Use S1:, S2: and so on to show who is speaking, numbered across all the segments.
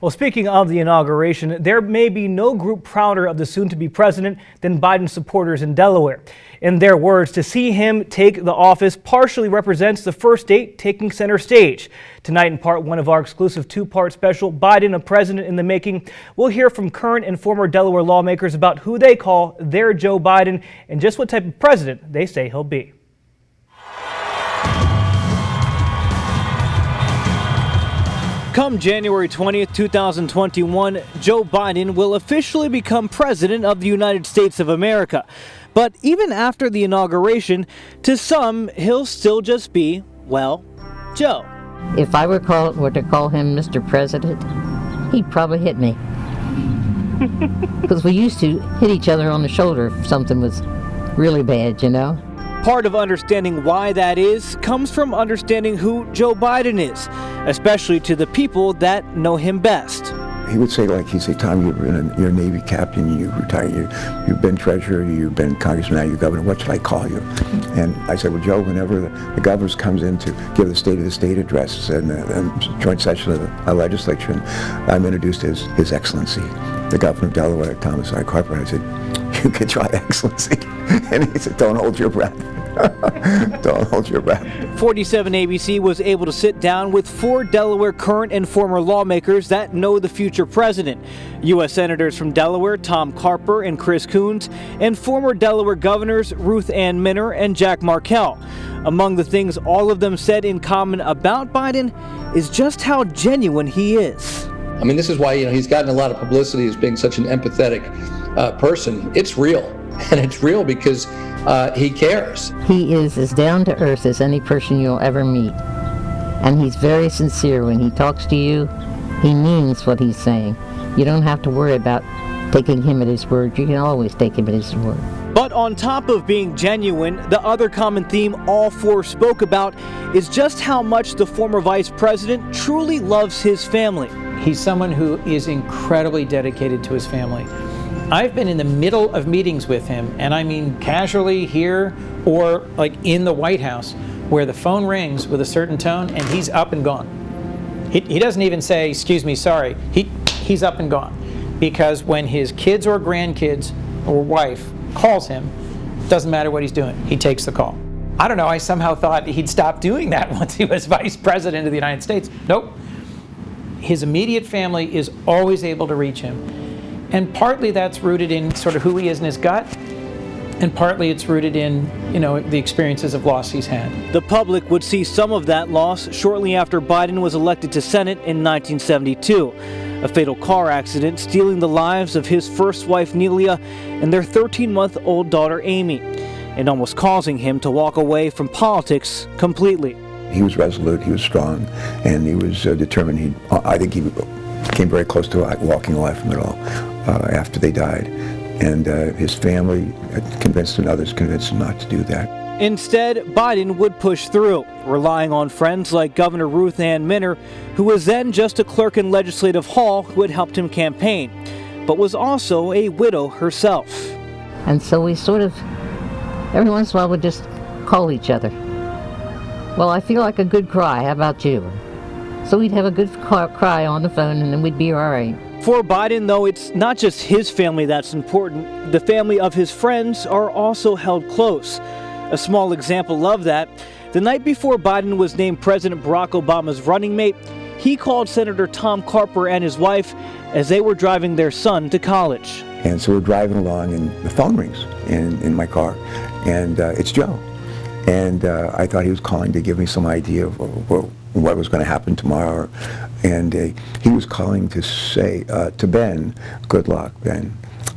S1: Well, speaking of the inauguration, there may be no group prouder of the soon-to-be president than Biden supporters in Delaware. In their words, to see him take the office partially represents the first state taking center stage. Tonight, in part one of our exclusive two-part special, Biden, a president in the making, we'll hear from current and former Delaware lawmakers about who they call their Joe Biden and just what type of president they say he'll be. Come January 20th, 2021, Joe Biden will officially become president of the United States of America. But even after the inauguration, to some, he'll still just be, well, Joe.
S2: If I were to call him Mr. President, he'd probably hit me. Because we used to hit each other on the shoulder if something was really bad, you know?
S1: Part of understanding why that is comes from understanding who Joe Biden is, especially to the people that know him best.
S3: He would say, Tom, you're a Navy captain, you retired, you've been treasurer, you've been congressman, now you're governor, what should I call you? And I said, well, Joe, whenever the governor comes in to give the State of the State address and the joint session of the legislature, I'm introduced as His Excellency, the governor of Delaware, Thomas I. Carper. And I said, you could try Excellency. And he said, don't hold your breath. Don't hold your breath.
S1: 47 ABC was able to sit down with 4 Delaware current and former lawmakers that know the future president. U.S. Senators from Delaware, Tom Carper and Chris Coons, and former Delaware governors Ruth Ann Minner and Jack Markell. Among the things all of them said in common about Biden is just how genuine he is.
S4: I mean, this is why, he's gotten a lot of publicity as being such an empathetic person. It's real, and it's real because he cares.
S2: He is as down to earth as any person you'll ever meet. And he's very sincere when he talks to you. He means what he's saying. You don't have to worry about taking him at his word. You can always take him at his word.
S1: But on top of being genuine, the other common theme all 4 spoke about is just how much the former vice president truly loves his family.
S5: He's someone who is incredibly dedicated to his family. I've been in the middle of meetings with him, and I mean casually here or like in the White House, where the phone rings with a certain tone and he's up and gone. He doesn't even say, excuse me, sorry. He's up and gone. Because when his kids or grandkids or wife calls him, doesn't matter what he's doing, he takes the call. I don't know, I somehow thought he'd stop doing that once he was vice president of the United States. Nope. His immediate family is always able to reach him. And partly that's rooted in sort of who he is in his gut, and partly it's rooted in, the experiences of loss he's had.
S1: The public would see some of that loss shortly after Biden was elected to Senate in 1972. A fatal car accident stealing the lives of his first wife, Nelia, and their 13-month-old daughter, Amy, and almost causing him to walk away from politics completely.
S3: He was resolute, he was strong, and he was determined. I think he came very close to walking away from it all after they died. And his family convinced him, others convinced him not to do that.
S1: Instead, Biden would push through, relying on friends like Governor Ruth Ann Minner, who was then just a clerk in Legislative Hall who had helped him campaign, but was also a widow herself.
S2: And so we sort of, every once in a while, would just call each other. Well, I feel like a good cry. How about you? So we'd have a good cry on the phone, and then we'd be all right.
S1: For Biden, though, it's not just his family that's important. The family of his friends are also held close. A small example of that, the night before Biden was named President Barack Obama's running mate, he called Senator Tom Carper and his wife as they were driving their son to college.
S3: And so we're driving along, and the phone rings in my car, and it's Joe. And I thought he was calling to give me some idea of what was going to happen tomorrow. And he was calling to say to Ben, good luck, Ben,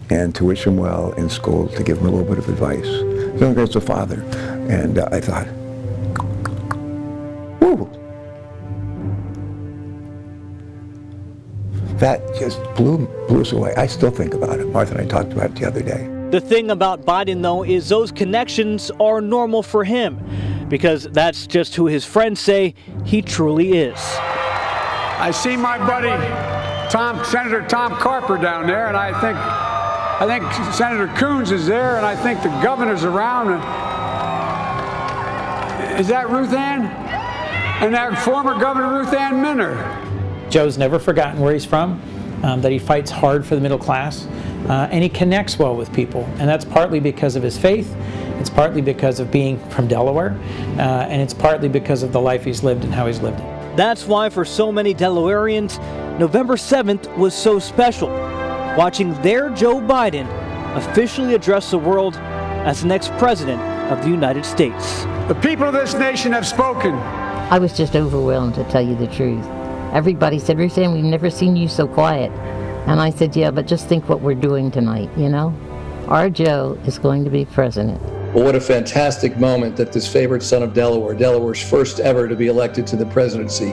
S3: and to wish him well in school, to give him a little bit of advice. So there's the father. And I thought, woo. That just blew us away. I still think about it. Martha and I talked about it the other day.
S1: The thing about Biden, though, is those connections are normal for him, because that's just who his friends say he truly is.
S6: I see my buddy Senator Tom Carper down there, and I think Senator Coons is there, and I think the governor's around. Is that Ruth Ann? And that former Governor Ruth Ann Minner.
S5: Joe's never forgotten where he's from, that he fights hard for the middle class, and he connects well with people. And that's partly because of his faith, it's partly because of being from Delaware, and it's partly because of the life he's lived and how he's lived it.
S1: That's why for so many Delawareans, November 7th was so special, watching their Joe Biden officially address the world as the next president of the United States.
S6: The people of this nation have spoken.
S2: I was just overwhelmed, to tell you the truth. Everybody said, Roseanne, we've never seen you so quiet. And I said, yeah, but just think what we're doing tonight, you know? Our Joe is going to be president.
S4: Well, what a fantastic moment that this favored son of Delaware, Delaware's first ever to be elected to the presidency,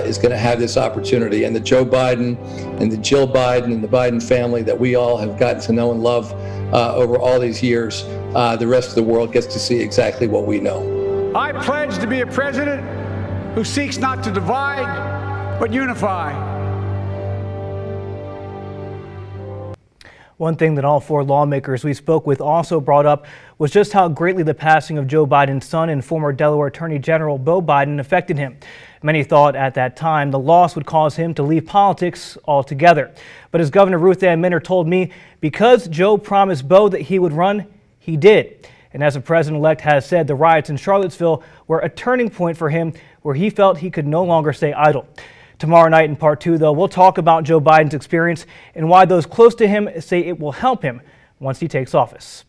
S4: is going to have this opportunity. And the Joe Biden and the Jill Biden and the Biden family that we all have gotten to know and love over all these years, the rest of the world gets to see exactly what we know.
S6: I pledge to be a president who seeks not to divide, but unify.
S1: One thing that all four lawmakers we spoke with also brought up was just how greatly the passing of Joe Biden's son and former Delaware Attorney General Beau Biden affected him. Many thought at that time the loss would cause him to leave politics altogether. But as Governor Ruth Ann Minter told me, because Joe promised Beau that he would run, he did. And as the president-elect has said, the riots in Charlottesville were a turning point for him where he felt he could no longer stay idle. Tomorrow night in part 2, though, we'll talk about Joe Biden's experience and why those close to him say it will help him once he takes office.